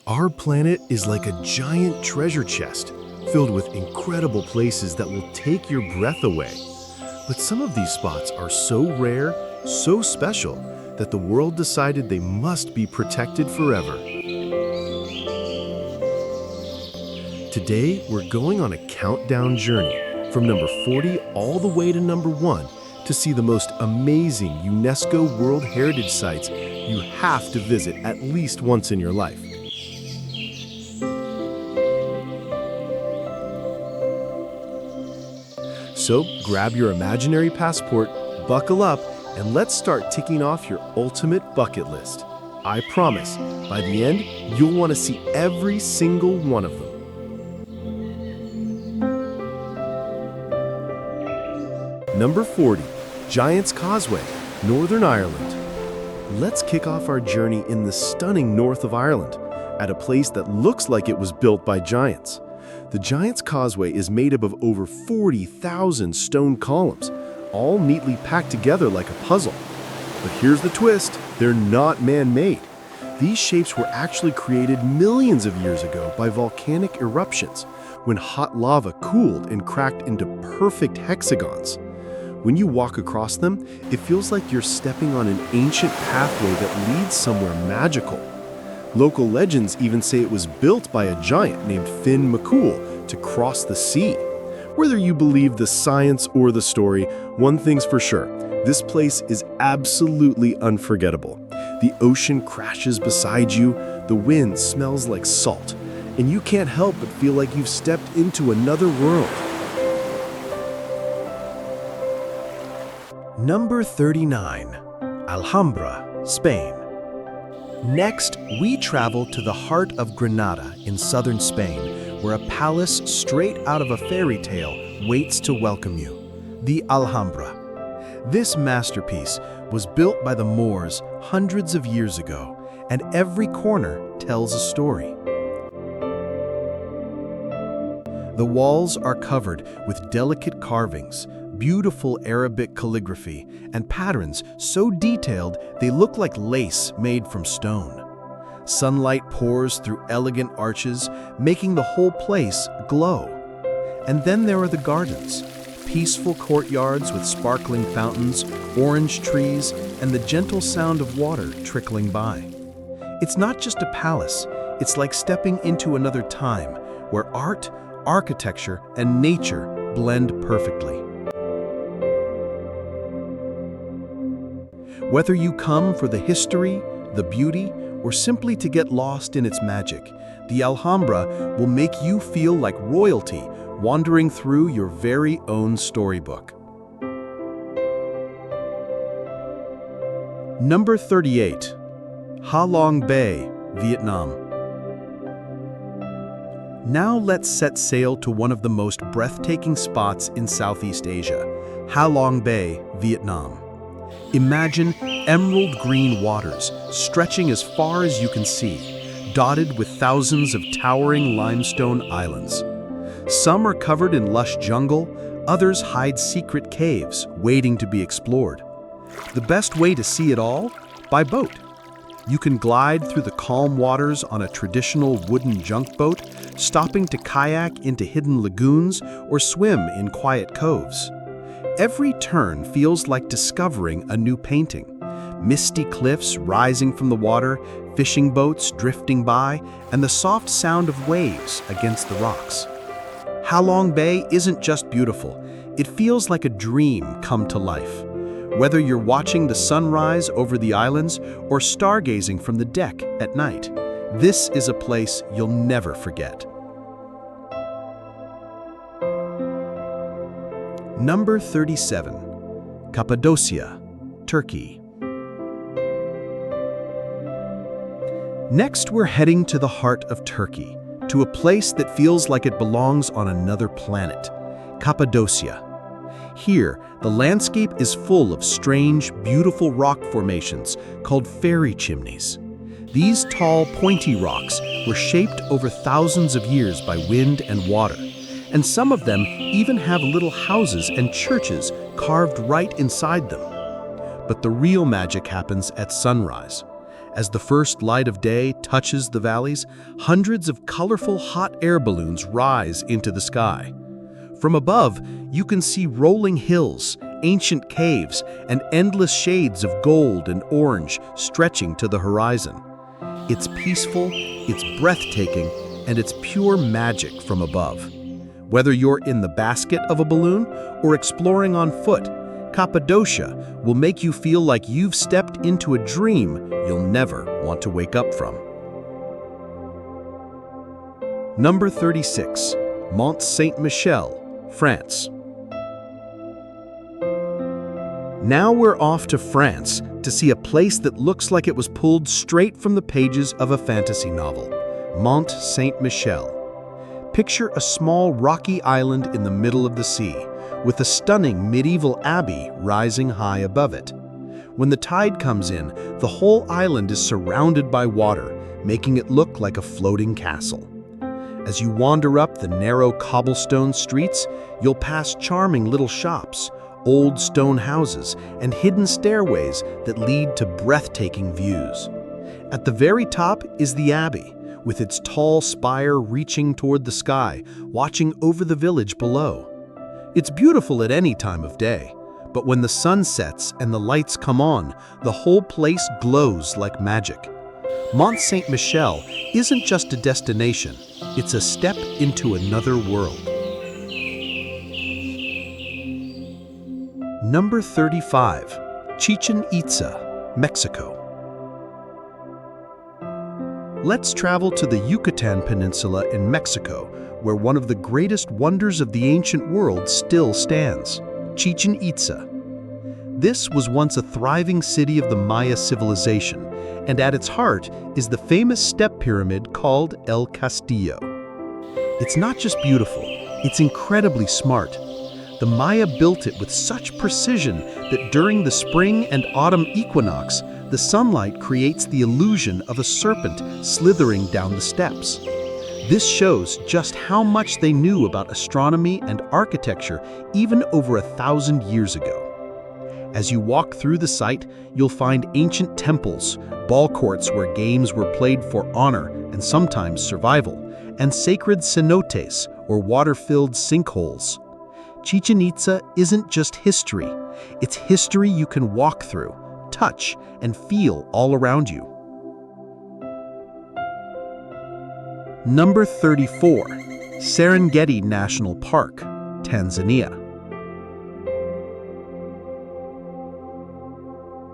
Our planet is like a giant treasure chest filled with incredible places that will take your breath away. But some of these spots are so rare, so special, that the world decided they must be protected forever. Today, we're going on a countdown journey from number 40 all the way to number 1 to see the most amazing UNESCO World Heritage Sites you have to visit at least once in your life. So grab your imaginary passport, buckle up, and let's start ticking off your ultimate bucket list. I promise, by the end, you'll want to see every single one of them. Number 40, Giant's Causeway, Northern Ireland. Let's kick off our journey in the stunning north of Ireland, at a place that looks like it was built by giants. The Giant's Causeway is made up of over 40,000 stone columns, all neatly packed together like a puzzle. But here's the twist, they're not man-made. These shapes were actually created millions of years ago by volcanic eruptions, when hot lava cooled and cracked into perfect hexagons. When you walk across them, it feels like you're stepping on an ancient pathway that leads somewhere magical. Local legends even say it was built by a giant named Finn McCool to cross the sea. Whether you believe the science or the story, one thing's for sure, this place is absolutely unforgettable. The ocean crashes beside you, the wind smells like salt, and you can't help but feel like you've stepped into another world. Number 39, Alhambra, Spain. Next, we travel to the heart of Granada in southern Spain, where a palace straight out of a fairy tale waits to welcome you, the Alhambra. This masterpiece was built by the Moors hundreds of years ago, and every corner tells a story. The walls are covered with delicate carvings, beautiful Arabic calligraphy, and patterns so detailed they look like lace made from stone. Sunlight pours through elegant arches, making the whole place glow. And then there are the gardens, peaceful courtyards with sparkling fountains, orange trees, and the gentle sound of water trickling by. It's not just a palace, it's like stepping into another time, where art, architecture, and nature blend perfectly. Whether you come for the history, the beauty, or simply to get lost in its magic, the Alhambra will make you feel like royalty wandering through your very own storybook. Number 38, Ha Long Bay, Vietnam. Now let's set sail to one of the most breathtaking spots in Southeast Asia, Ha Long Bay, Vietnam. Imagine emerald green waters stretching as far as you can see, dotted with thousands of towering limestone islands. Some are covered in lush jungle, others hide secret caves waiting to be explored. The best way to see it all? By boat. You can glide through the calm waters on a traditional wooden junk boat, stopping to kayak into hidden lagoons or swim in quiet coves. Every turn feels like discovering a new painting. Misty cliffs rising from the water, fishing boats drifting by, and the soft sound of waves against the rocks. Ha Long Bay isn't just beautiful, it feels like a dream come to life. Whether you're watching the sunrise over the islands or stargazing from the deck at night, this is a place you'll never forget. Number 37, Cappadocia, Turkey. Next, we're heading to the heart of Turkey, to a place that feels like it belongs on another planet, Cappadocia. Here, the landscape is full of strange, beautiful rock formations called fairy chimneys. These tall, pointy rocks were shaped over thousands of years by wind and water, and some of them even have little houses and churches carved right inside them. But the real magic happens at sunrise. As the first light of day touches the valleys, hundreds of colorful hot air balloons rise into the sky. From above, you can see rolling hills, ancient caves, and endless shades of gold and orange stretching to the horizon. It's peaceful, it's breathtaking, and it's pure magic from above. Whether you're in the basket of a balloon or exploring on foot, Cappadocia will make you feel like you've stepped into a dream you'll never want to wake up from. Number 36. Mont-Saint-Michel, France. Now we're off to France to see a place that looks like it was pulled straight from the pages of a fantasy novel, Mont-Saint-Michel. Picture a small rocky island in the middle of the sea, with a stunning medieval abbey rising high above it. When the tide comes in, the whole island is surrounded by water, making it look like a floating castle. As you wander up the narrow cobblestone streets, you'll pass charming little shops, old stone houses, and hidden stairways that lead to breathtaking views. At the very top is the abbey, with its tall spire reaching toward the sky, watching over the village below. It's beautiful at any time of day, but when the sun sets and the lights come on, the whole place glows like magic. Mont-Saint-Michel isn't just a destination, it's a step into another world. Number 35. Chichen Itza, Mexico. Let's travel to the Yucatan Peninsula in Mexico, where one of the greatest wonders of the ancient world still stands, Chichen Itza. This was once a thriving city of the Maya civilization, and at its heart is the famous step pyramid called El Castillo. It's not just beautiful, it's incredibly smart. The Maya built it with such precision that during the spring and autumn equinox, the sunlight creates the illusion of a serpent slithering down the steps. This shows just how much they knew about astronomy and architecture even over 1,000 years ago. As you walk through the site, you'll find ancient temples, ball courts where games were played for honor and sometimes survival, and sacred cenotes, or water-filled sinkholes. Chichen Itza isn't just history, it's history you can walk through, touch, and feel all around you. Number 34. Serengeti National Park, Tanzania.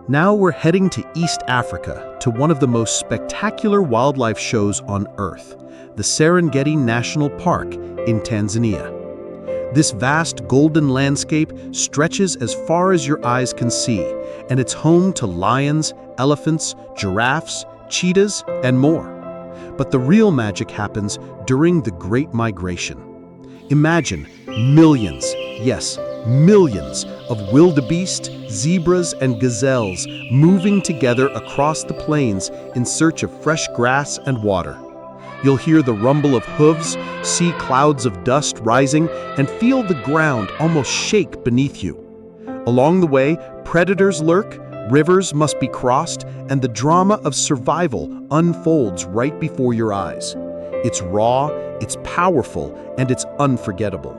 Now we're heading to East Africa, to one of the most spectacular wildlife shows on Earth, the Serengeti National Park in Tanzania. This vast golden landscape stretches as far as your eyes can see, and it's home to lions, elephants, giraffes, cheetahs, and more. But the real magic happens during the Great Migration. Imagine millions, yes, millions of wildebeest, zebras, and gazelles moving together across the plains in search of fresh grass and water. You'll hear the rumble of hooves, see clouds of dust rising, and feel the ground almost shake beneath you. Along the way, predators lurk, rivers must be crossed, and the drama of survival unfolds right before your eyes. It's raw, it's powerful, and it's unforgettable.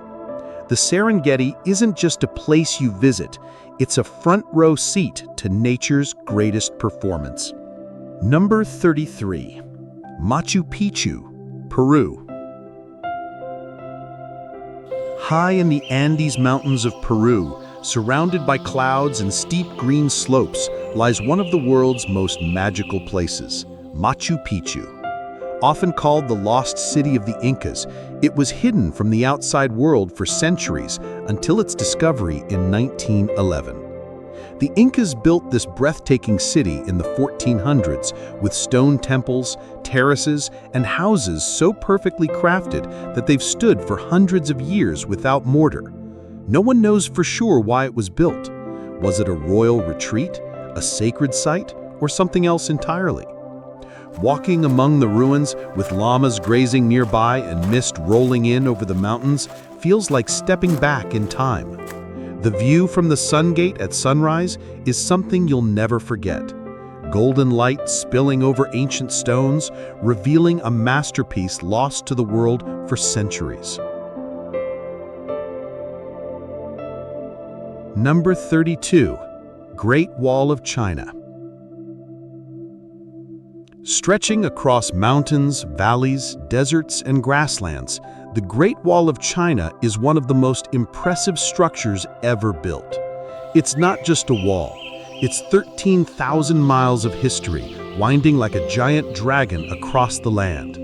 The Serengeti isn't just a place you visit, it's a front-row seat to nature's greatest performance. Number 33. Machu Picchu, Peru. High in the Andes Mountains of Peru, surrounded by clouds and steep green slopes, lies one of the world's most magical places, Machu Picchu. Often called the lost city of the Incas, it was hidden from the outside world for centuries until its discovery in 1911. The Incas built this breathtaking city in the 1400s with stone temples, terraces, and houses so perfectly crafted that they've stood for hundreds of years without mortar. No one knows for sure why it was built. Was it a royal retreat, a sacred site, or something else entirely? Walking among the ruins with llamas grazing nearby and mist rolling in over the mountains feels like stepping back in time. The view from the sun gate at sunrise is something you'll never forget. golden light spilling over ancient stones, revealing a masterpiece lost to the world for centuries. Number 32. Great Wall of China. Stretching across mountains, valleys, deserts, and grasslands, the Great Wall of China is one of the most impressive structures ever built. It's not just a wall. It's 13,000 miles of history, winding like a giant dragon across the land.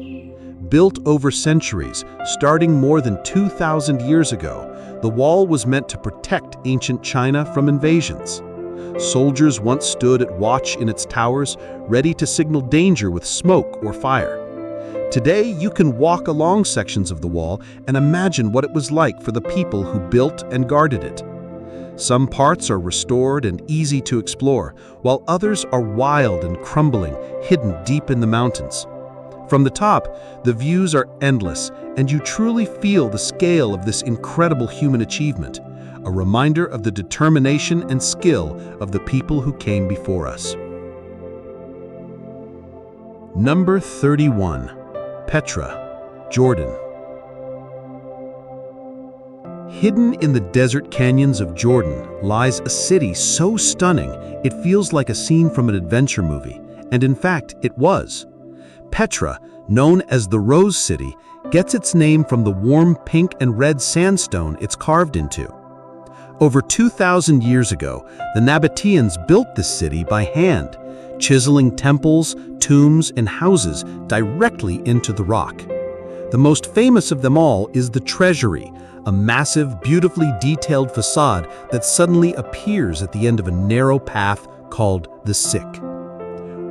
Built over centuries, starting more than 2,000 years ago, the wall was meant to protect ancient China from invasions. Soldiers once stood at watch in its towers, ready to signal danger with smoke or fire. Today, you can walk along sections of the wall and imagine what it was like for the people who built and guarded it. Some parts are restored and easy to explore, while others are wild and crumbling, hidden deep in the mountains. From the top, the views are endless, and you truly feel the scale of this incredible human achievement, a reminder of the determination and skill of the people who came before us. Number 31. Petra, Jordan. Hidden in the desert canyons of Jordan lies a city so stunning it feels like a scene from an adventure movie, and in fact, it was. Petra, known as the Rose City, gets its name from the warm pink and red sandstone it's carved into. Over 2,000 years ago, the Nabateans built this city by hand, chiseling temples, tombs, and houses directly into the rock. The most famous of them all is the Treasury, a massive, beautifully detailed facade that suddenly appears at the end of a narrow path called the Sick.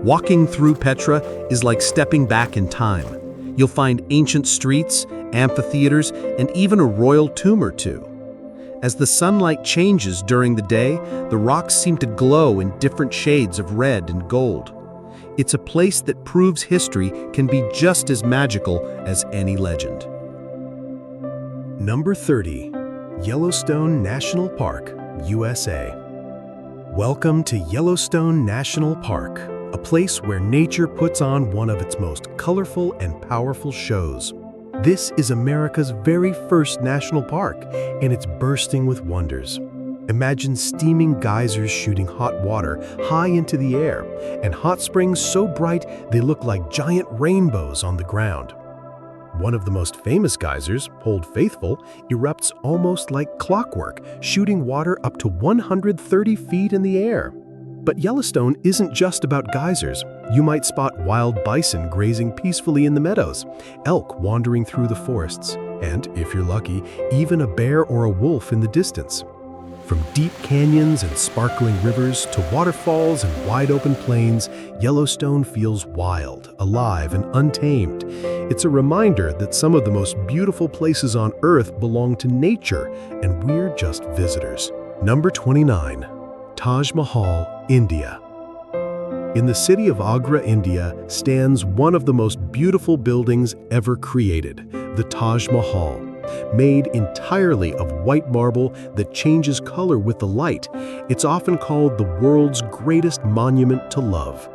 Walking through Petra is like stepping back in time. You'll find ancient streets, amphitheaters, and even a royal tomb or two. As the sunlight changes during the day, the rocks seem to glow in different shades of red and gold. It's a place that proves history can be just as magical as any legend. Number 30. Yellowstone National Park, USA. Welcome to Yellowstone National Park, a place where nature puts on one of its most colorful and powerful shows. This is America's very first national park, and it's bursting with wonders. Imagine steaming geysers shooting hot water high into the air, and hot springs so bright they look like giant rainbows on the ground. One of the most famous geysers, Old Faithful, erupts almost like clockwork, shooting water up to 130 feet in the air. But Yellowstone isn't just about geysers. You might spot wild bison grazing peacefully in the meadows, elk wandering through the forests, and, if you're lucky, even a bear or a wolf in the distance. From deep canyons and sparkling rivers to waterfalls and wide-open plains, Yellowstone feels wild, alive, and untamed. It's a reminder that some of the most beautiful places on Earth belong to nature, and we're just visitors. Number 29. Taj Mahal, India. In the city of Agra, India, stands one of the most beautiful buildings ever created, the Taj Mahal. Made entirely of white marble that changes color with the light, it's often called the world's greatest monument to love.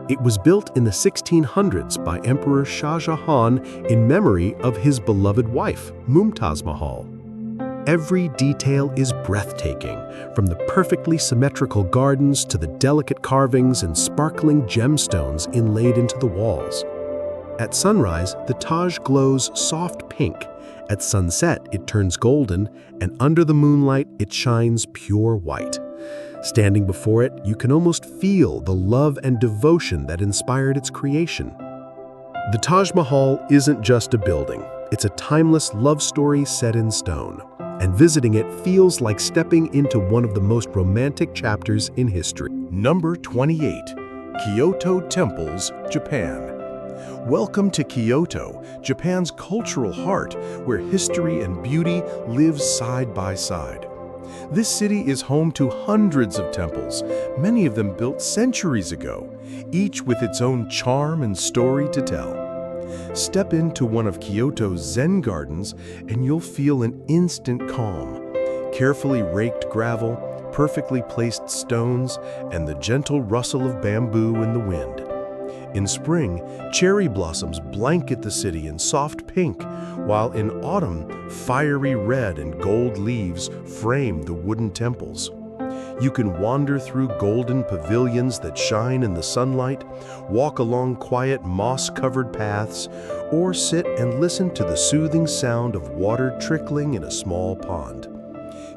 It was built in the 1600s by Emperor Shah Jahan in memory of his beloved wife, Mumtaz Mahal. Every detail is breathtaking, from the perfectly symmetrical gardens to the delicate carvings and sparkling gemstones inlaid into the walls. At sunrise, the Taj glows soft pink. At sunset, it turns golden, and under the moonlight, it shines pure white. Standing before it, you can almost feel the love and devotion that inspired its creation. The Taj Mahal isn't just a building. It's a timeless love story set in stone, and visiting it feels like stepping into one of the most romantic chapters in history. Number 28. Kyoto Temples, Japan. Welcome to Kyoto, Japan's cultural heart, where history and beauty live side by side. This city is home to hundreds of temples, many of them built centuries ago, each with its own charm and story to tell. Step into one of Kyoto's Zen gardens and you'll feel an instant calm. Carefully raked gravel, perfectly placed stones and the gentle rustle of bamboo in the wind. In spring, cherry blossoms blanket the city in soft pink, while in autumn, fiery red and gold leaves frame the wooden temples. You can wander through golden pavilions that shine in the sunlight, walk along quiet moss-covered paths, or sit and listen to the soothing sound of water trickling in a small pond.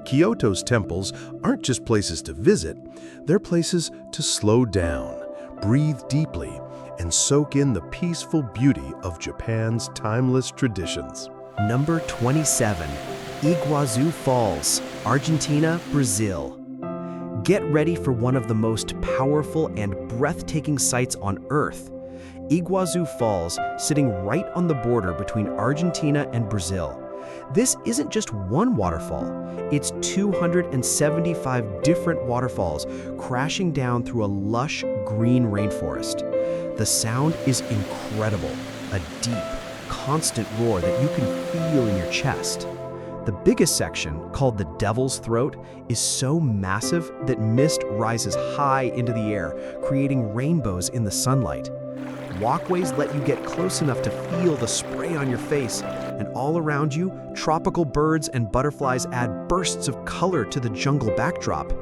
Kyoto's temples aren't just places to visit, they're places to slow down, breathe deeply, and soak in the peaceful beauty of Japan's timeless traditions. Number 27. Iguazu Falls, Argentina, Brazil. Get ready for one of the most powerful and breathtaking sights on Earth. Iguazu Falls, sitting right on the border between Argentina and Brazil. This isn't just one waterfall, it's 275 different waterfalls crashing down through a lush green rainforest. The sound is incredible, a deep, constant roar that you can feel in your chest. The biggest section, called the Devil's Throat, is so massive that mist rises high into the air, creating rainbows in the sunlight. Walkways let you get close enough to feel the spray on your face, and all around you, tropical birds and butterflies add bursts of color to the jungle backdrop.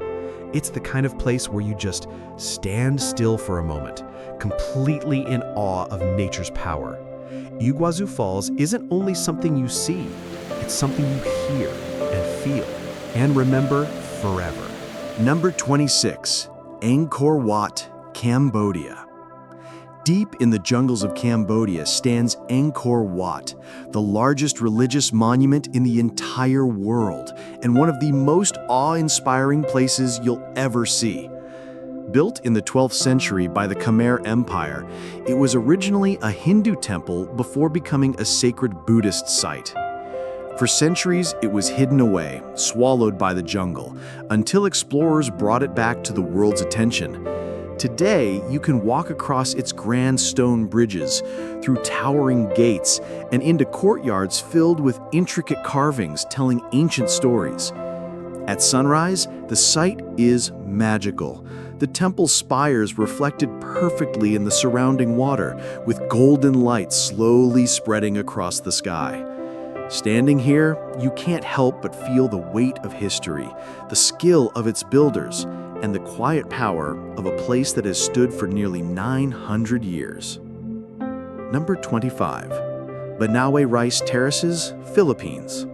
It's the kind of place where you just stand still for a moment, completely in awe of nature's power. Iguazu Falls isn't only something you see, it's something you hear and feel and remember forever. Number 26. Angkor Wat, Cambodia. Deep in the jungles of Cambodia stands Angkor Wat, the largest religious monument in the entire world and one of the most awe-inspiring places you'll ever see. Built in the 12th century by the Khmer Empire, it was originally a Hindu temple before becoming a sacred Buddhist site. For centuries, it was hidden away, swallowed by the jungle, until explorers brought it back to the world's attention. Today, you can walk across its grand stone bridges, through towering gates, and into courtyards filled with intricate carvings telling ancient stories. At sunrise, the sight is magical. The temple's spires reflected perfectly in the surrounding water, with golden light slowly spreading across the sky. Standing here, you can't help but feel the weight of history, the skill of its builders, and the quiet power of a place that has stood for nearly 900 years. Number 25. Banaue Rice Terraces, Philippines.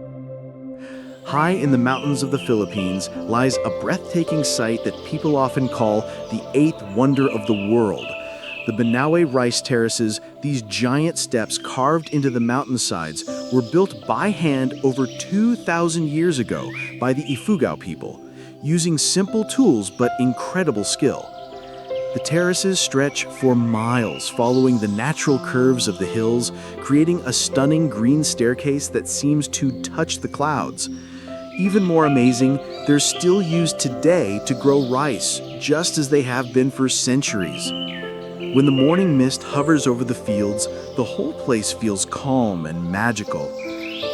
High in the mountains of the Philippines lies a breathtaking sight that people often call the eighth wonder of the world. The Banaue Rice Terraces, these giant steps carved into the mountainsides, were built by hand over 2,000 years ago by the Ifugao people, using simple tools but incredible skill. The terraces stretch for miles, following the natural curves of the hills, creating a stunning green staircase that seems to touch the clouds. Even more amazing, they're still used today to grow rice, just as they have been for centuries. When the morning mist hovers over the fields, the whole place feels calm and magical.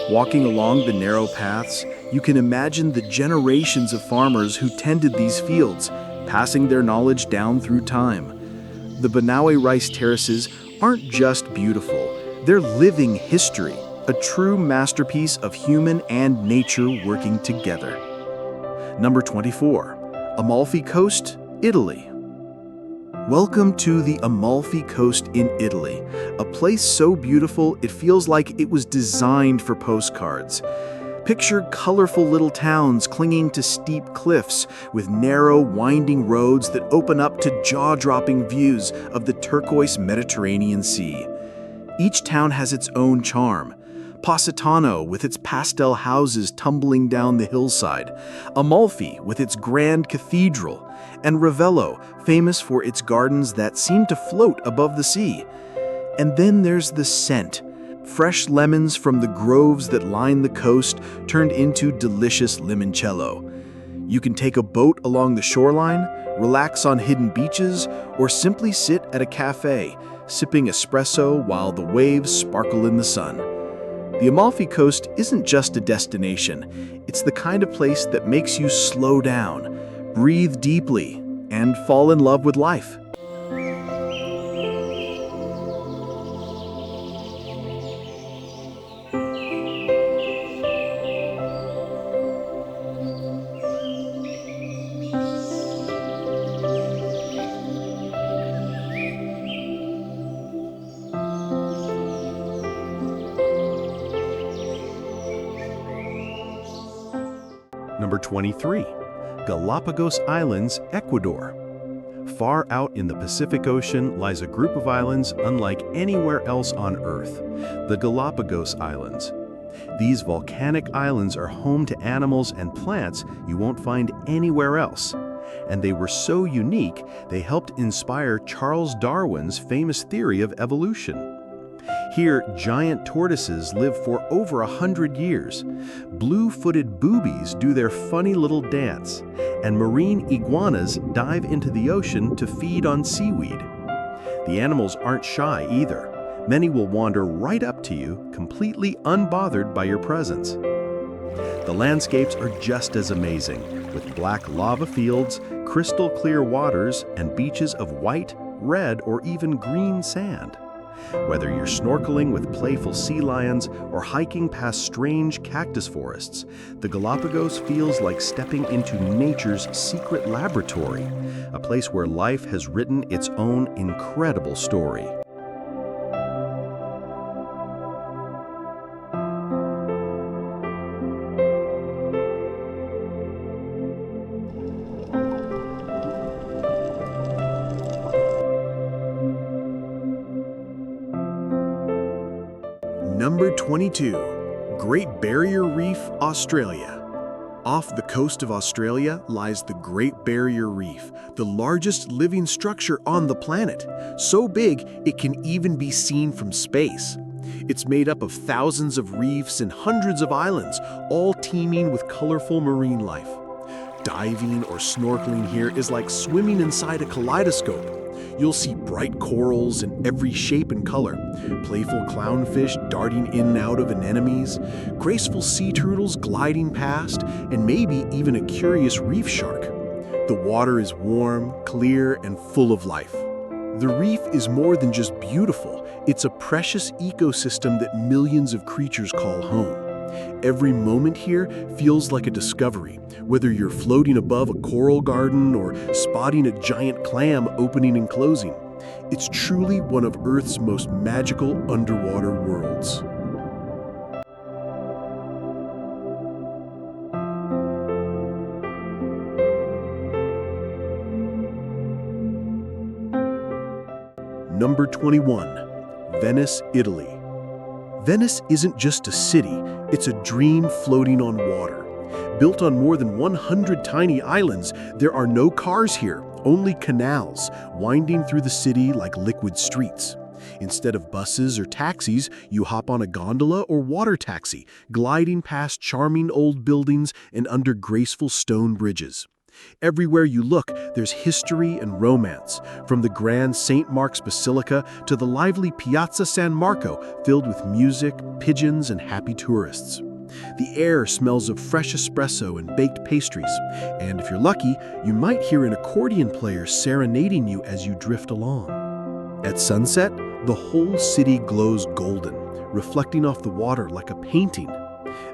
Walking along the narrow paths, you can imagine the generations of farmers who tended these fields, passing their knowledge down through time. The Banaue Rice Terraces aren't just beautiful, they're living history, a true masterpiece of human and nature working together. Number 24. Amalfi Coast, Italy. Welcome to the Amalfi Coast in Italy, a place so beautiful it feels like it was designed for postcards. Picture colorful little towns clinging to steep cliffs with narrow, winding roads that open up to jaw-dropping views of the turquoise Mediterranean Sea. Each town has its own charm. Positano with its pastel houses tumbling down the hillside, Amalfi with its grand cathedral, and Ravello, famous for its gardens that seem to float above the sea. And then there's the scent. Fresh lemons from the groves that line the coast turned into delicious limoncello. You can take a boat along the shoreline, relax on hidden beaches, or simply sit at a cafe, sipping espresso while the waves sparkle in the sun. The Amalfi Coast isn't just a destination, it's the kind of place that makes you slow down, Breathe deeply and fall in love with life. Number 23. Galápagos Islands, Ecuador. Far out in the Pacific Ocean lies a group of islands unlike anywhere else on Earth, the Galápagos Islands. These volcanic islands are home to animals and plants you won't find anywhere else. And they were so unique, they helped inspire Charles Darwin's famous theory of evolution. Here, giant tortoises live for over 100 years. Blue-footed boobies do their funny little dance, and marine iguanas dive into the ocean to feed on seaweed. The animals aren't shy either. Many will wander right up to you, completely unbothered by your presence. The landscapes are just as amazing, with black lava fields, crystal clear waters, and beaches of white, red, or even green sand. Whether you're snorkeling with playful sea lions or hiking past strange cactus forests, the Galapagos feels like stepping into nature's secret laboratory, a place where life has written its own incredible story. Number 22. Great Barrier Reef, Australia. Off the coast of Australia lies the Great Barrier Reef, the largest living structure on the planet, so big it can even be seen from space. It's made up of thousands of reefs and hundreds of islands, all teeming with colorful marine life. Diving or snorkeling here is like swimming inside a kaleidoscope. You'll see bright corals in every shape and color, playful clownfish darting in and out of anemones, graceful sea turtles gliding past, and maybe even a curious reef shark. The water is warm, clear, and full of life. The reef is more than just beautiful, it's a precious ecosystem that millions of creatures call home. Every moment here feels like a discovery, whether you're floating above a coral garden or spotting a giant clam opening and closing. It's truly one of Earth's most magical underwater worlds. Number 21. Venice, Italy. Venice isn't just a city, it's a dream floating on water. Built on more than 100 tiny islands, there are no cars here, only canals, winding through the city like liquid streets. Instead of buses or taxis, you hop on a gondola or water taxi, gliding past charming old buildings and under graceful stone bridges. Everywhere you look, there's history and romance, from the grand St. Mark's Basilica to the lively Piazza San Marco, filled with music, pigeons, and happy tourists. The air smells of fresh espresso and baked pastries, and if you're lucky, you might hear an accordion player serenading you as you drift along. At sunset, the whole city glows golden, reflecting off the water like a painting.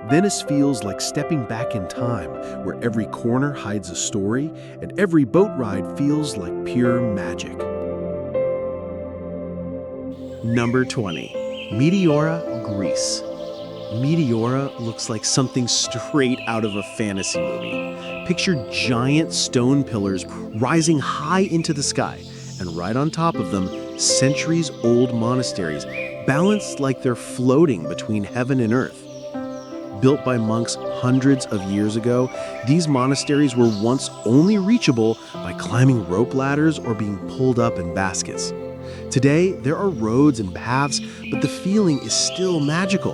Venice feels like stepping back in time, where every corner hides a story and every boat ride feels like pure magic. Number 20. Meteora, Greece. Meteora looks like something straight out of a fantasy movie. Picture giant stone pillars rising high into the sky, and right on top of them, centuries-old monasteries, balanced like they're floating between heaven and earth. Built by monks hundreds of years ago, these monasteries were once only reachable by climbing rope ladders or being pulled up in baskets. Today, there are roads and paths, but the feeling is still magical.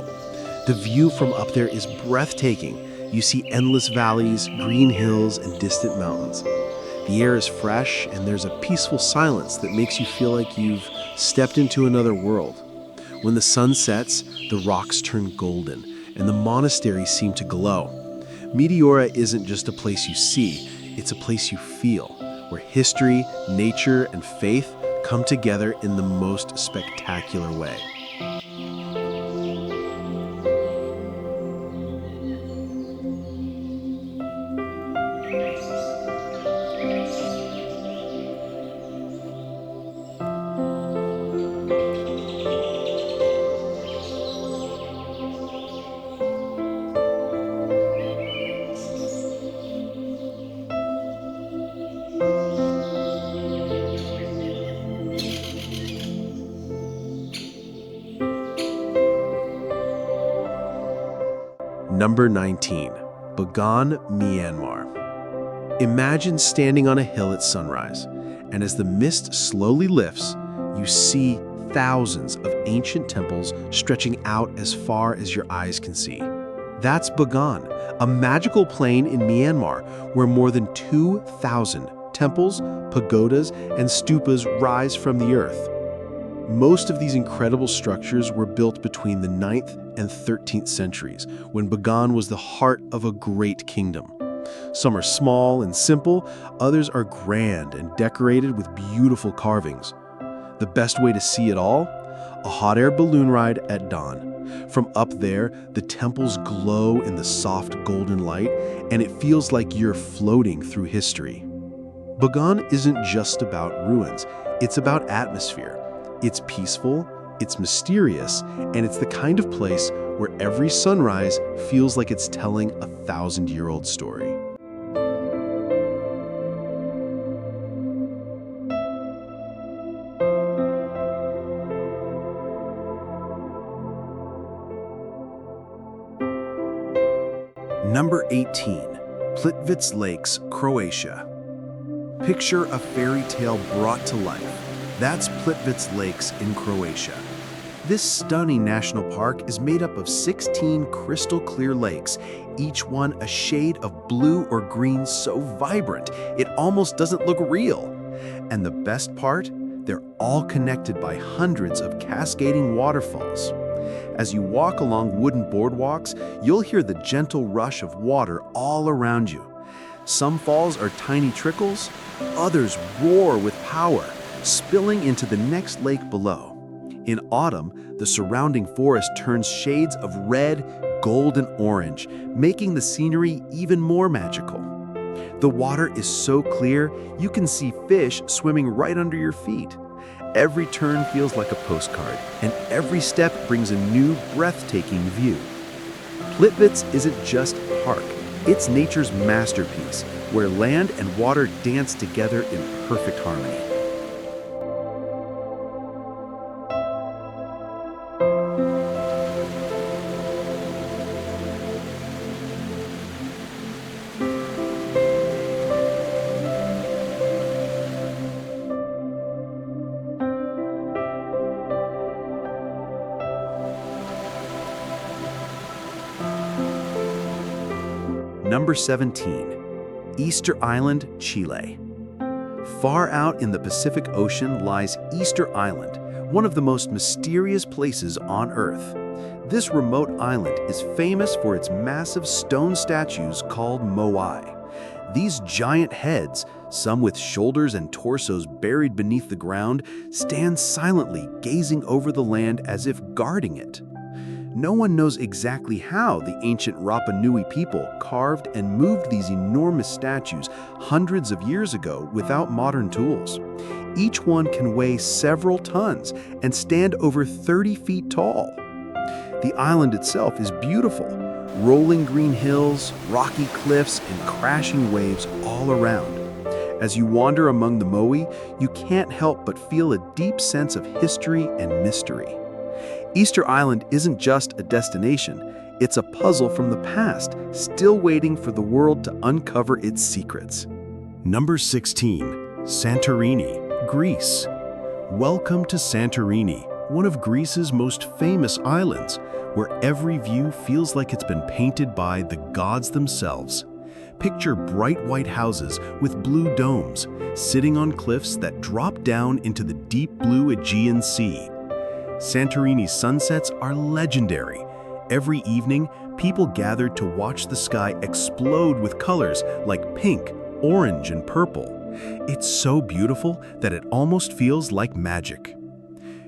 The view from up there is breathtaking. You see endless valleys, green hills, and distant mountains. The air is fresh, and there's a peaceful silence that makes you feel like you've stepped into another world. When the sun sets, the rocks turn golden, and the monasteries seem to glow. Meteora isn't just a place you see, It's a place you feel, where history, nature, and faith come together in the most spectacular way. Number 19. Bagan, Myanmar. Imagine standing on a hill at sunrise, and as the mist slowly lifts, you see thousands of ancient temples stretching out as far as your eyes can see. That's Bagan, a magical plain in Myanmar where more than 2,000 temples, pagodas, and stupas rise from the earth. Most of these incredible structures were built between the 9th and 13th centuries, when Bagan was the heart of a great kingdom. Some are small and simple, others are grand and decorated with beautiful carvings. The best way to see it all? A hot air balloon ride at dawn. From up there, the temples glow in the soft golden light, and it feels like you're floating through history. Bagan isn't just about ruins, it's about atmosphere. It's peaceful, it's mysterious, and it's the kind of place where every sunrise feels like it's telling a 1,000-year-old story. Number 18. Plitvice Lakes, Croatia. Picture a fairy tale brought to life. That's Plitvice Lakes in Croatia. This stunning national park is made up of 16 crystal clear lakes, each one a shade of blue or green so vibrant it almost doesn't look real. And the best part? They're all connected by hundreds of cascading waterfalls. As you walk along wooden boardwalks, you'll hear the gentle rush of water all around you. Some falls are tiny trickles, others roar with power, spilling into the next lake below. In autumn, the surrounding forest turns shades of red, gold, and orange, making the scenery even more magical. The water is so clear, you can see fish swimming right under your feet. Every turn feels like a postcard, and every step brings a new, breathtaking view. Plitvice isn't just a park, it's nature's masterpiece, where land and water dance together in perfect harmony. Number 17. Easter Island, Chile. Far out in the Pacific Ocean lies Easter Island, one of the most mysterious places on Earth. This remote island is famous for its massive stone statues called moai. These giant heads, some with shoulders and torsos buried beneath the ground, stand silently gazing over the land as if guarding it. No one knows exactly how the ancient Rapa Nui people carved and moved these enormous statues hundreds of years ago without modern tools. Each one can weigh several tons and stand over 30 feet tall. The island itself is beautiful. Rolling green hills, rocky cliffs, and crashing waves all around. As you wander among the moai, you can't help but feel a deep sense of history and mystery. Easter Island isn't just a destination, it's a puzzle from the past, still waiting for the world to uncover its secrets. Number 16. Santorini, Greece. Welcome to Santorini, one of Greece's most famous islands, where every view feels like it's been painted by the gods themselves. Picture bright white houses with blue domes, sitting on cliffs that drop down into the deep blue Aegean Sea. Santorini's sunsets are legendary. Every evening, people gather to watch the sky explode with colors like pink, orange and purple. It's so beautiful that it almost feels like magic.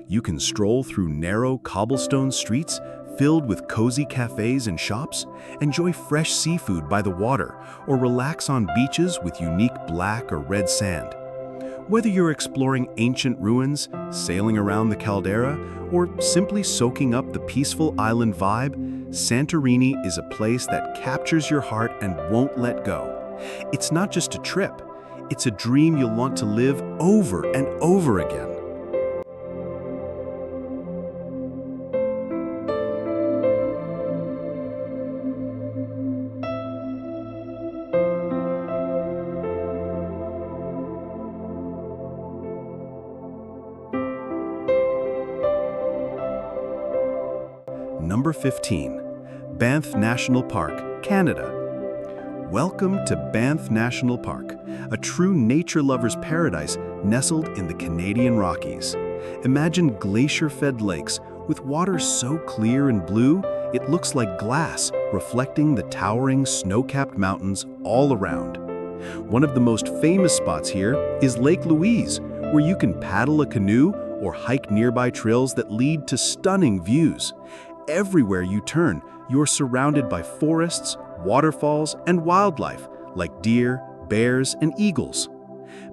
You can stroll through narrow cobblestone streets filled with cozy cafes and shops, enjoy fresh seafood by the water, or relax on beaches with unique black or red sand. Whether you're exploring ancient ruins, sailing around the caldera, or simply soaking up the peaceful island vibe, Santorini is a place that captures your heart and won't let go. It's not just a trip, it's a dream you'll want to live over and over again. Number 15. Banff National Park, Canada. Welcome to Banff National Park, a true nature lover's paradise nestled in the Canadian Rockies. Imagine glacier-fed lakes with water so clear and blue it looks like glass, reflecting the towering snow-capped mountains all around. One of the most famous spots here is Lake Louise, where you can paddle a canoe or hike nearby trails that lead to stunning views. Everywhere you turn, you're surrounded by forests, waterfalls, and wildlife like deer, bears, and eagles.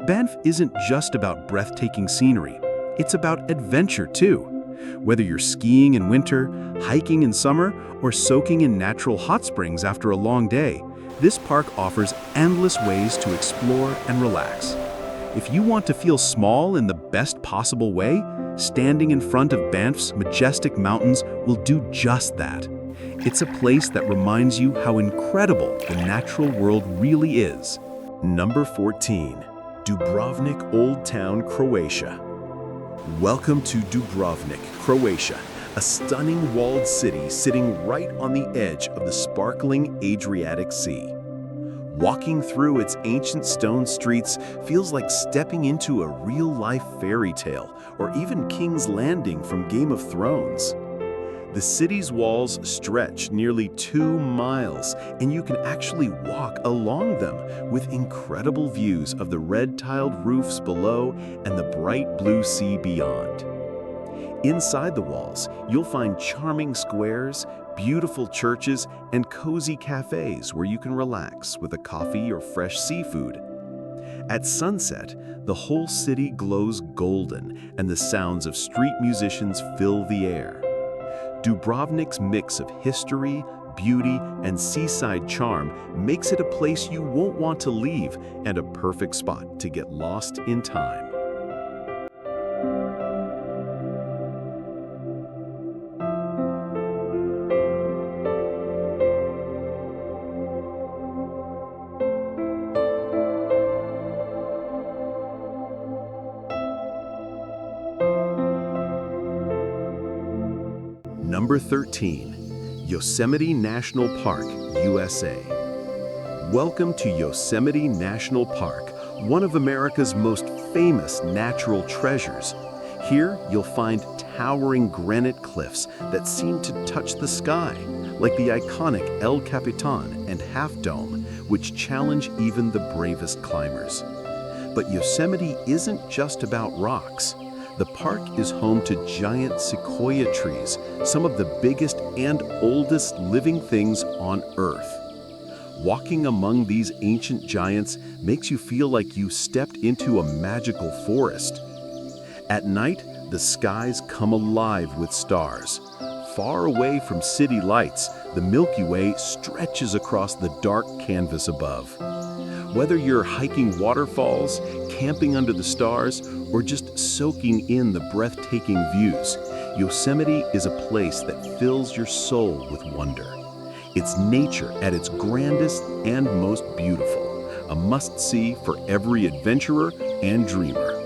Banff isn't just about breathtaking scenery, it's about adventure too. Whether you're skiing in winter, hiking in summer, or soaking in natural hot springs after a long day, this park offers endless ways to explore and relax. If you want to feel small in the best possible way, standing in front of Banff's majestic mountains will do just that. It's a place that reminds you how incredible the natural world really is. Number 14. Dubrovnik Old Town, Croatia. Welcome to Dubrovnik, Croatia, a stunning walled city sitting right on the edge of the sparkling Adriatic Sea. Walking through its ancient stone streets feels like stepping into a real-life fairy tale or even King's Landing from Game of Thrones. The city's walls stretch nearly 2 miles, and you can actually walk along them with incredible views of the red-tiled roofs below and the bright blue sea beyond. Inside the walls, you'll find charming squares, beautiful churches, and cozy cafes where you can relax with a coffee or fresh seafood. At sunset, the whole city glows golden, and the sounds of street musicians fill the air. Dubrovnik's mix of history, beauty, and seaside charm makes it a place you won't want to leave and a perfect spot to get lost in time. Number 13. Yosemite National Park, USA. Welcome to Yosemite National Park, one of America's most famous natural treasures. Here, you'll find towering granite cliffs that seem to touch the sky, like the iconic El Capitan and Half Dome, which challenge even the bravest climbers. But Yosemite isn't just about rocks. The park is home to giant sequoia trees, some of the biggest and oldest living things on Earth. Walking among these ancient giants makes you feel like you stepped into a magical forest. At night, the skies come alive with stars. Far away from city lights, the Milky Way stretches across the dark canvas above. Whether you're hiking waterfalls, camping under the stars, or just soaking in the breathtaking views, Yosemite is a place that fills your soul with wonder. It's nature at its grandest and most beautiful, a must-see for every adventurer and dreamer.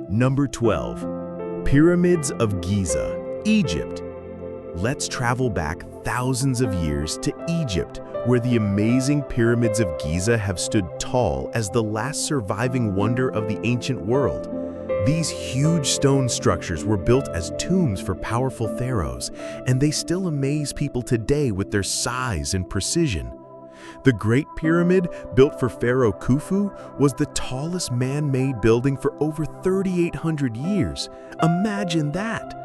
Number 12. Pyramids of Giza, Egypt. Let's travel back thousands of years to Egypt, where the amazing pyramids of Giza have stood tall as the last surviving wonder of the ancient world. These huge stone structures were built as tombs for powerful pharaohs, and they still amaze people today with their size and precision. The Great Pyramid, built for Pharaoh Khufu, was the tallest man-made building for over 3,800 years. Imagine that!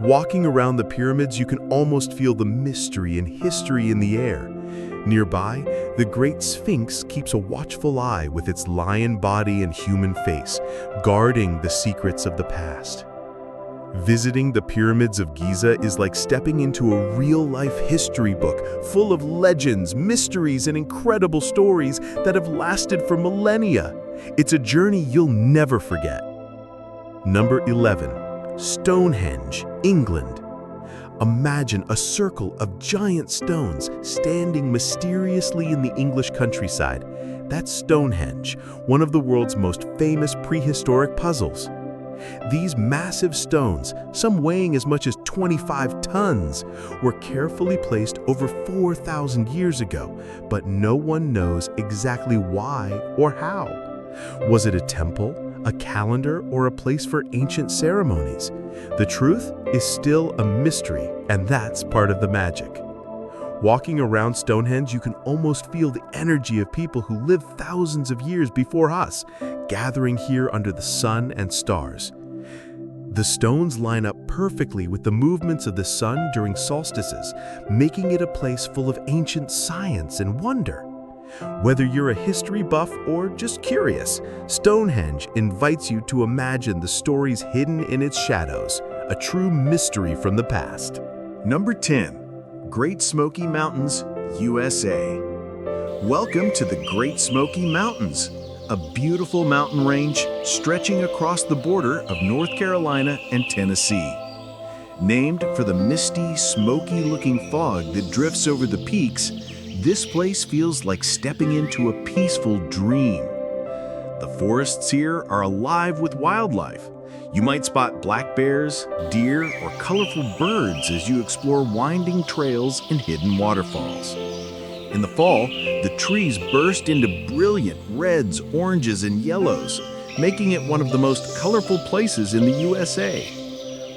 Walking around the pyramids, you can almost feel the mystery and history in the air. Nearby, the Great Sphinx keeps a watchful eye with its lion body and human face, guarding the secrets of the past. Visiting the pyramids of Giza is like stepping into a real-life history book full of legends, mysteries, and incredible stories that have lasted for millennia. It's a journey you'll never forget. Number 11. Stonehenge, England. Imagine a circle of giant stones standing mysteriously in the English countryside. That's Stonehenge, one of the world's most famous prehistoric puzzles. These massive stones, some weighing as much as 25 tons, were carefully placed over 4,000 years ago, but no one knows exactly why or how. Was it a temple, a calendar, or a place for ancient ceremonies? The truth is still a mystery, and that's part of the magic. Walking around Stonehenge, you can almost feel the energy of people who lived thousands of years before us, gathering here under the sun and stars. The stones line up perfectly with the movements of the sun during solstices, making it a place full of ancient science and wonder. Whether you're a history buff or just curious, Stonehenge invites you to imagine the stories hidden in its shadows, a true mystery from the past. Number 10. Great Smoky Mountains, USA. Welcome to the Great Smoky Mountains, a beautiful mountain range stretching across the border of North Carolina and Tennessee. Named for the misty, smoky-looking fog that drifts over the peaks, this place feels like stepping into a peaceful dream. The forests here are alive with wildlife. You might spot black bears, deer, or colorful birds as you explore winding trails and hidden waterfalls. In the fall, the trees burst into brilliant reds, oranges, and yellows, making it one of the most colorful places in the USA.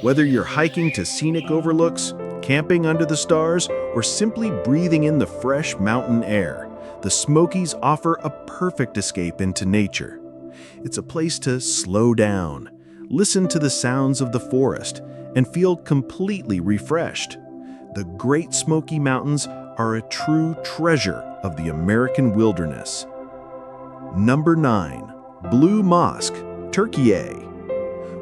Whether you're hiking to scenic overlooks, camping under the stars, or simply breathing in the fresh mountain air, the Smokies offer a perfect escape into nature. It's a place to slow down, listen to the sounds of the forest, and feel completely refreshed. The Great Smoky Mountains are a true treasure of the American wilderness. Number 9. Blue Mosque, Türkiye.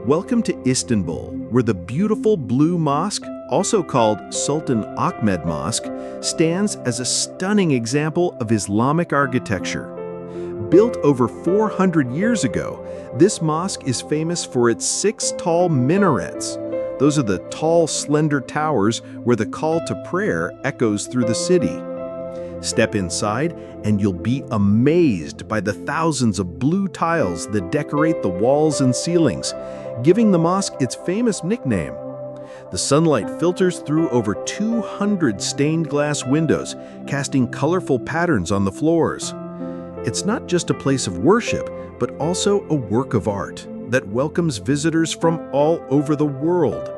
Welcome to Istanbul, where the beautiful Blue Mosque, also called Sultan Ahmed Mosque, stands as a stunning example of Islamic architecture. Built over 400 years ago, this mosque is famous for its 6 tall minarets. Those are the tall, slender towers where the call to prayer echoes through the city. Step inside and you'll be amazed by the thousands of blue tiles that decorate the walls and ceilings, giving the mosque its famous nickname. The sunlight filters through over 200 stained glass windows, casting colorful patterns on the floors. It's not just a place of worship, but also a work of art that welcomes visitors from all over the world.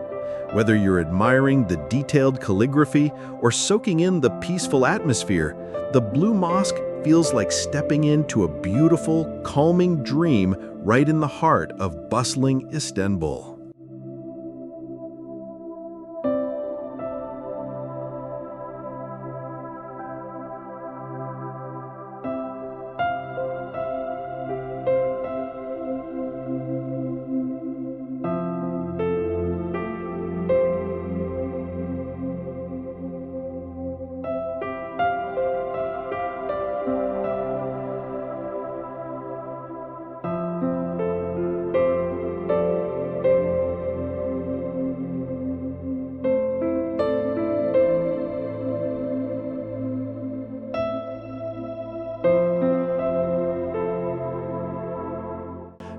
Whether you're admiring the detailed calligraphy or soaking in the peaceful atmosphere, the Blue Mosque feels like stepping into a beautiful, calming dream right in the heart of bustling Istanbul.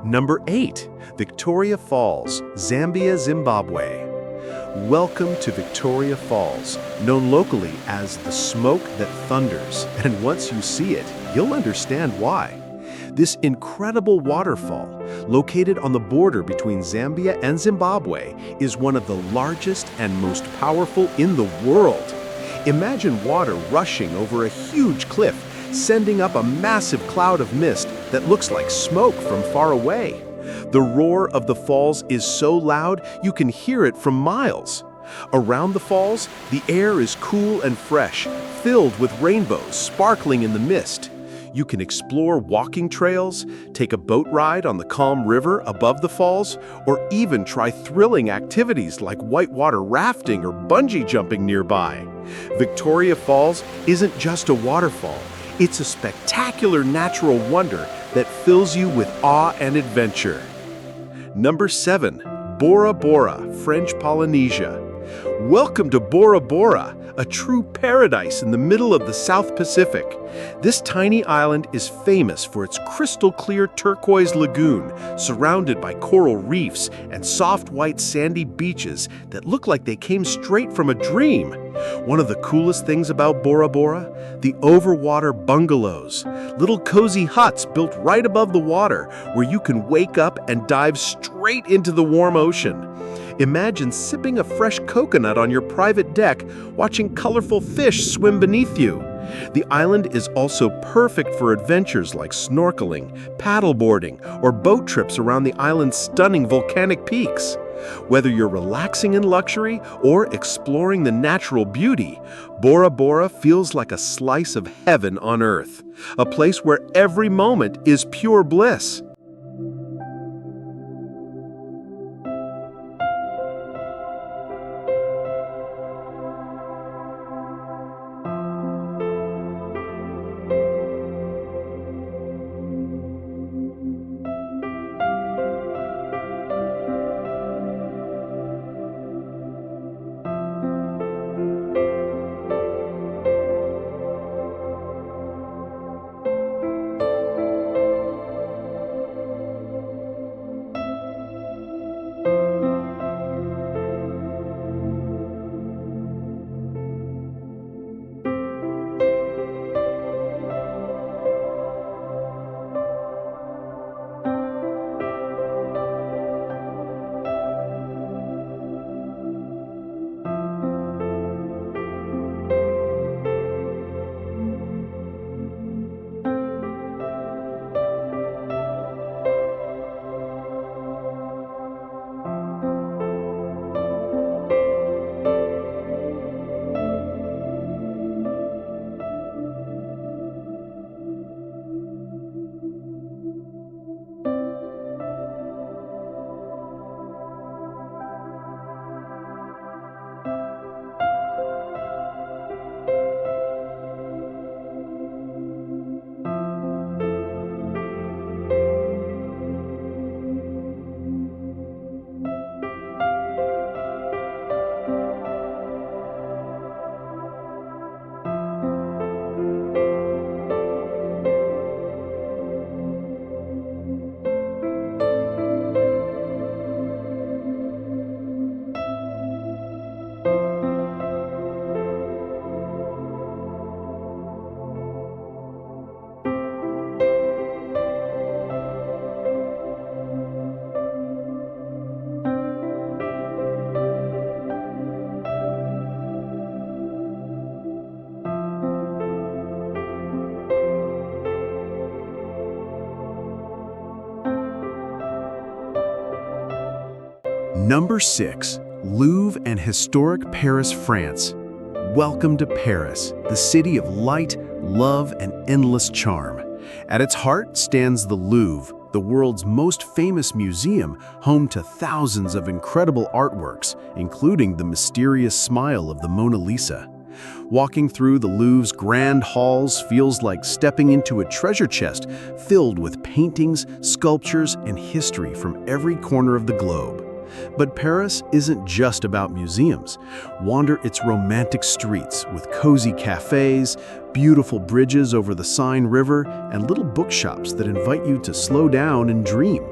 Number 8. Victoria Falls, Zambia, Zimbabwe. Welcome to Victoria Falls, known locally as the smoke that thunders, and once you see it, you'll understand why. This incredible waterfall, located on the border between Zambia and Zimbabwe, is one of the largest and most powerful in the world. Imagine water rushing over a huge cliff, sending up a massive cloud of mist that looks like smoke from far away. The roar of the falls is so loud you can hear it from miles. Around the falls, the air is cool and fresh, filled with rainbows sparkling in the mist. You can explore walking trails, take a boat ride on the calm river above the falls, or even try thrilling activities like whitewater rafting or bungee jumping nearby. Victoria Falls isn't just a waterfall. It's a spectacular natural wonder that fills you with awe and adventure. Number 7. Bora Bora, French Polynesia. Welcome to Bora Bora, a true paradise in the middle of the South Pacific. This tiny island is famous for its crystal-clear turquoise lagoon, surrounded by coral reefs and soft white sandy beaches that look like they came straight from a dream. One of the coolest things about Bora Bora? The overwater bungalows, little cozy huts built right above the water where you can wake up and dive straight into the warm ocean. Imagine sipping a fresh coconut on your private deck, watching colorful fish swim beneath you. The island is also perfect for adventures like snorkeling, paddleboarding, or boat trips around the island's stunning volcanic peaks. Whether you're relaxing in luxury or exploring the natural beauty, Bora Bora feels like a slice of heaven on earth, a place where every moment is pure bliss. Number 6. Louvre and historic Paris, France. Welcome to Paris, the city of light, love, and endless charm. At its heart stands the Louvre, the world's most famous museum, home to thousands of incredible artworks, including the mysterious smile of the Mona Lisa. Walking through the Louvre's grand halls feels like stepping into a treasure chest filled with paintings, sculptures, and history from every corner of the globe. But Paris isn't just about museums. Wander its romantic streets with cozy cafes, beautiful bridges over the Seine River, and little bookshops that invite you to slow down and dream.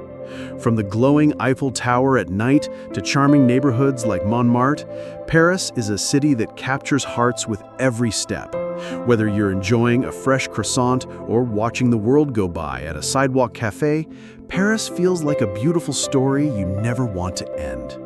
From the glowing Eiffel Tower at night to charming neighborhoods like Montmartre, Paris is a city that captures hearts with every step. Whether you're enjoying a fresh croissant or watching the world go by at a sidewalk cafe, Paris feels like a beautiful story you never want to end.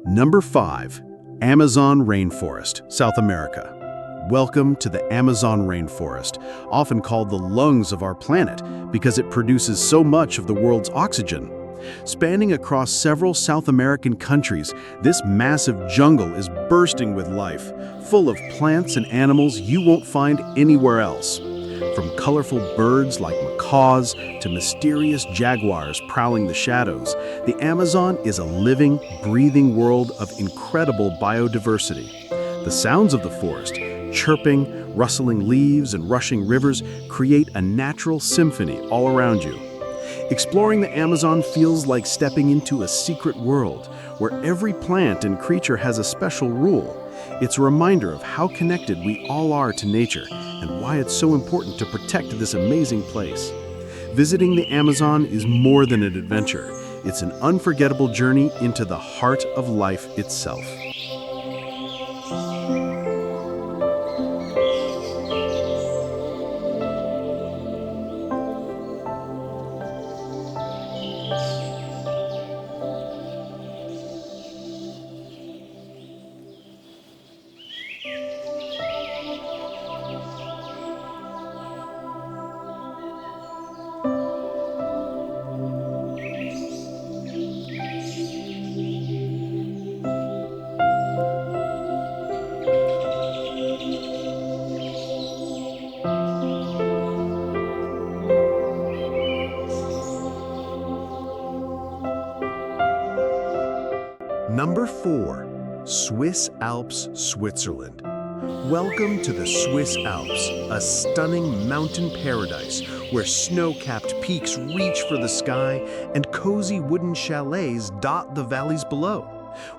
Number 5. Amazon Rainforest, South America. Welcome to the Amazon Rainforest, often called the lungs of our planet because it produces so much of the world's oxygen. Spanning across several South American countries, this massive jungle is bursting with life, full of plants and animals you won't find anywhere else. From colorful birds like macaws to mysterious jaguars prowling the shadows, the Amazon is a living, breathing world of incredible biodiversity. The sounds of the forest, chirping, rustling leaves, and rushing rivers create a natural symphony all around you. Exploring the Amazon feels like stepping into a secret world where every plant and creature has a special rule. It's a reminder of how connected we all are to nature and why it's so important to protect this amazing place. Visiting the Amazon is more than an adventure. It's an unforgettable journey into the heart of life itself. Number 4. Swiss Alps, Switzerland. Welcome to the Swiss Alps, a stunning mountain paradise where snow-capped peaks reach for the sky and cozy wooden chalets dot the valleys below.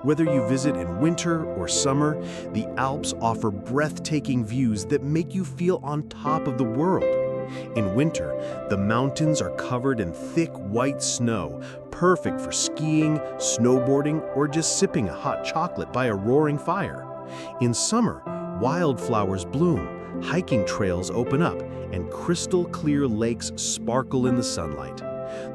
Whether you visit in winter or summer, the Alps offer breathtaking views that make you feel on top of the world. In winter, the mountains are covered in thick white snow, perfect for skiing, snowboarding, or just sipping a hot chocolate by a roaring fire. In summer, wildflowers bloom, hiking trails open up, and crystal-clear lakes sparkle in the sunlight.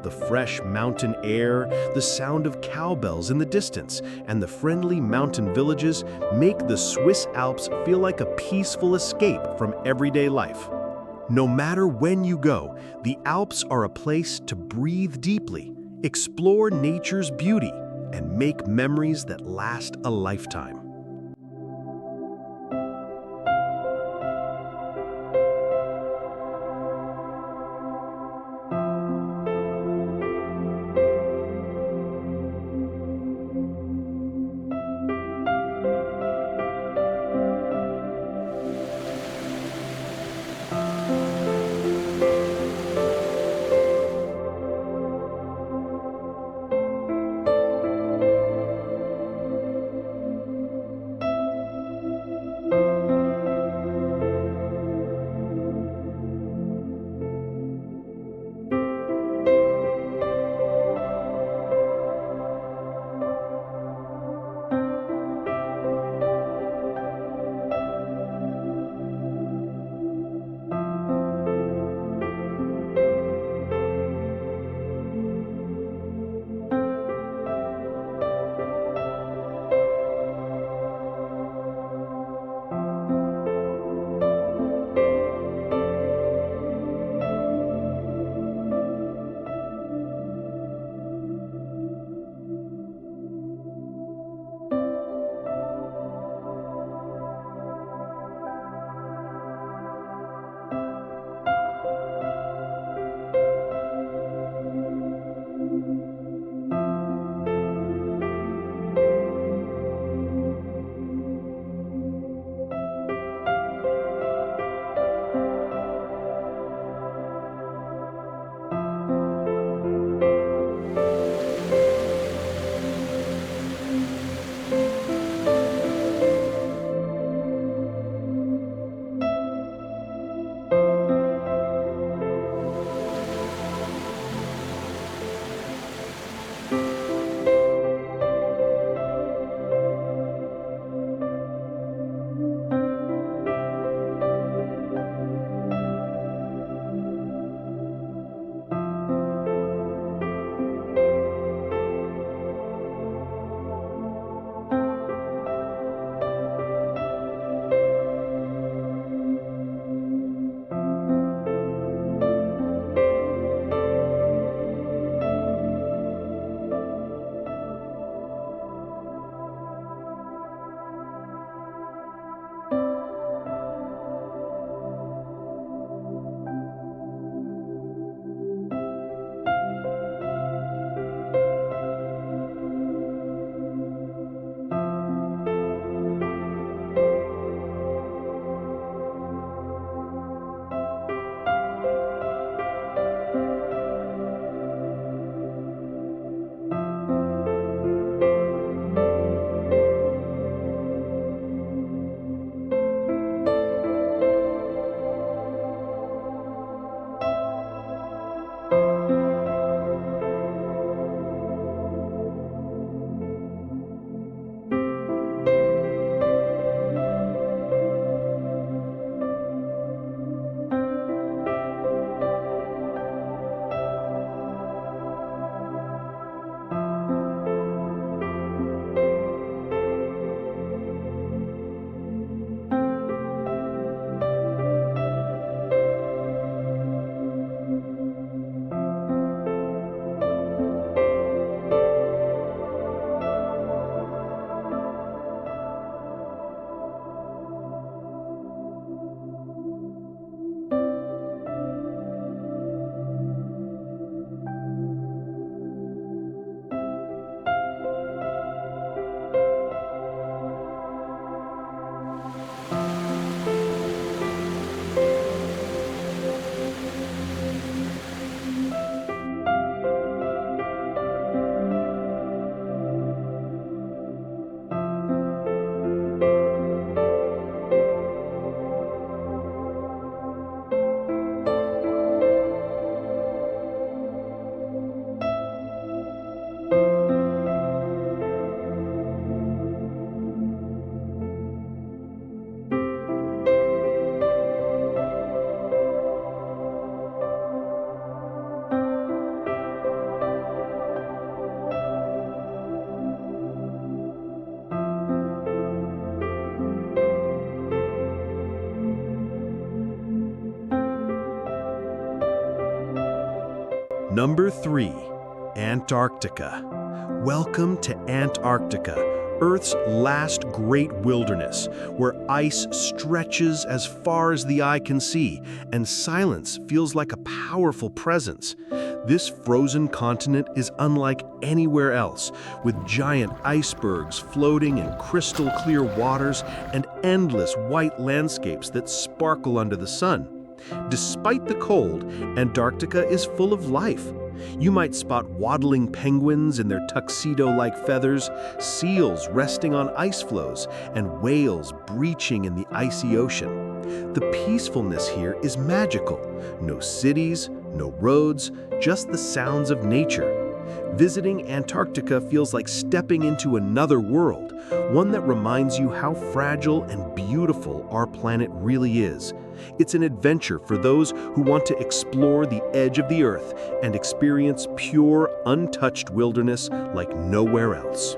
The fresh mountain air, the sound of cowbells in the distance, and the friendly mountain villages make the Swiss Alps feel like a peaceful escape from everyday life. No matter when you go, the Alps are a place to breathe deeply, explore nature's beauty, and make memories that last a lifetime. Number 3. Antarctica. Welcome to Antarctica, Earth's last great wilderness, where ice stretches as far as the eye can see, and silence feels like a powerful presence. This frozen continent is unlike anywhere else, with giant icebergs floating in crystal-clear waters and endless white landscapes that sparkle under the sun. Despite the cold, Antarctica is full of life. You might spot waddling penguins in their tuxedo-like feathers, seals resting on ice floes, and whales breaching in the icy ocean. The peacefulness here is magical. No cities, no roads, just the sounds of nature. Visiting Antarctica feels like stepping into another world, one that reminds you how fragile and beautiful our planet really is. It's an adventure for those who want to explore the edge of the Earth and experience pure, untouched wilderness like nowhere else.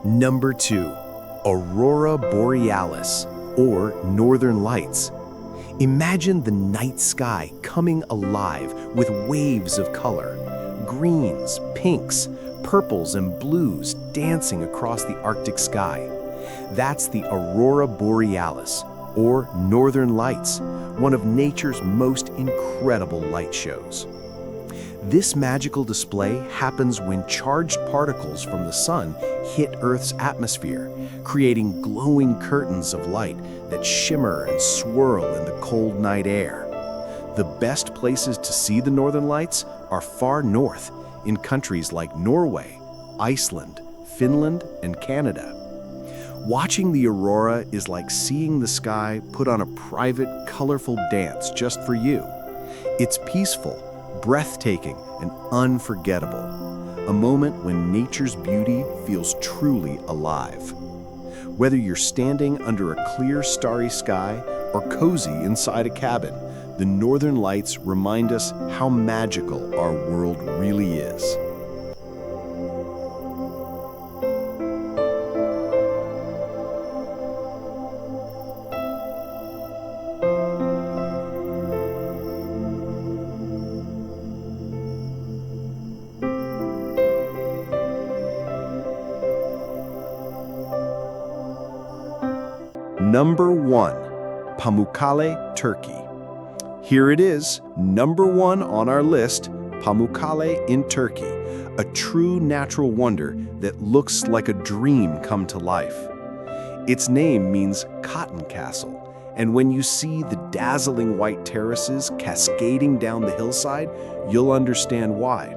Number 2. Aurora Borealis, or Northern Lights. Imagine the night sky coming alive with waves of color. Greens, pinks, purples, and blues dancing across the Arctic sky. That's the Aurora Borealis, or Northern Lights, one of nature's most incredible light shows. This magical display happens when charged particles from the sun hit Earth's atmosphere, creating glowing curtains of light that shimmer and swirl in the cold night air. The best places to see the Northern Lights are far north, in countries like Norway, Iceland, Finland, and Canada. Watching the aurora is like seeing the sky put on a private, colorful dance just for you. It's peaceful, breathtaking, and unforgettable. A moment when nature's beauty feels truly alive. Whether you're standing under a clear, starry sky or cozy inside a cabin, the Northern Lights remind us how magical our world really is. Number 1. Pamukkale, Turkey. Here it is, number 1 on our list, Pamukkale in Turkey, a true natural wonder that looks like a dream come to life. Its name means cotton castle, and when you see the dazzling white terraces cascading down the hillside, you'll understand why.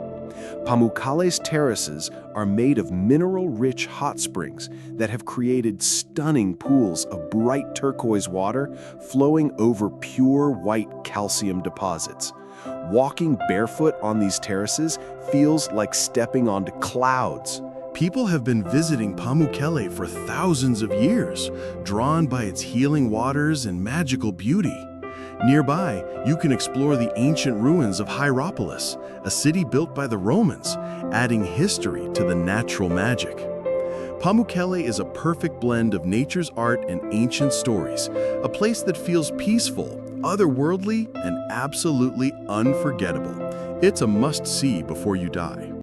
Pamukkale's terraces are made of mineral-rich hot springs that have created stunning pools of bright turquoise water flowing over pure white calcium deposits. Walking barefoot on these terraces feels like stepping onto clouds. People have been visiting Pamukkale for thousands of years, drawn by its healing waters and magical beauty. Nearby, you can explore the ancient ruins of Hierapolis, a city built by the Romans, adding history to the natural magic. Pamukkale is a perfect blend of nature's art and ancient stories, a place that feels peaceful, otherworldly, and absolutely unforgettable. It's a must-see before you die.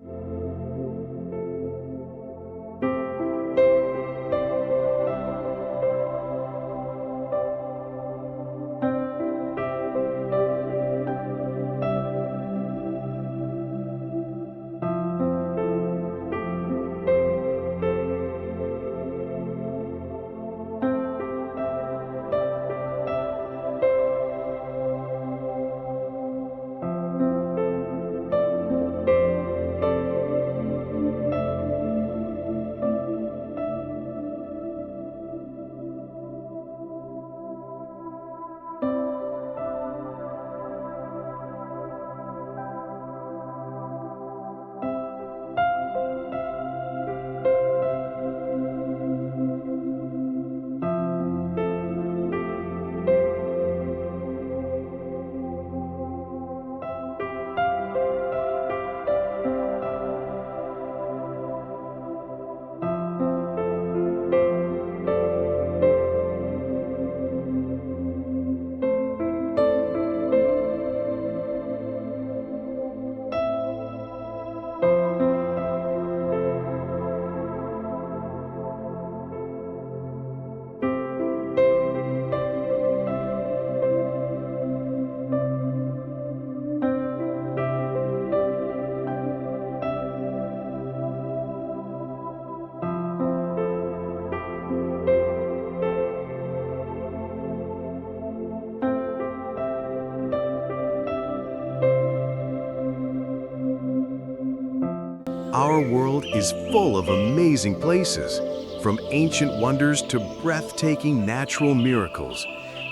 Our world is full of amazing places, from ancient wonders to breathtaking natural miracles.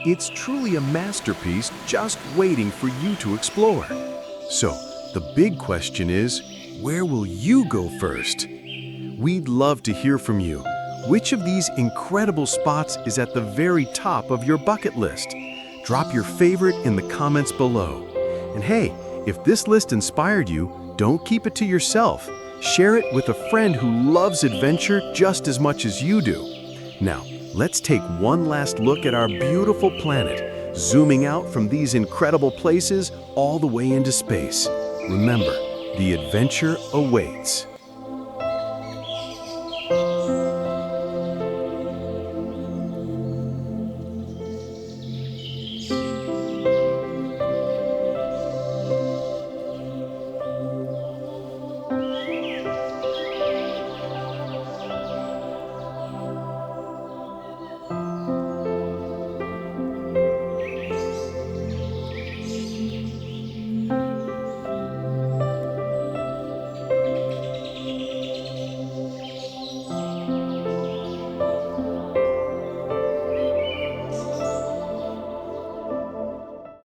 It's truly a masterpiece just waiting for you to explore. So, the big question is, where will you go first? We'd love to hear from you. Which of these incredible spots is at the very top of your bucket list? Drop your favorite in the comments below. And hey, if this list inspired you, don't keep it to yourself. Share it with a friend who loves adventure just as much as you do. Now, let's take one last look at our beautiful planet, zooming out from these incredible places all the way into space. Remember, the adventure awaits.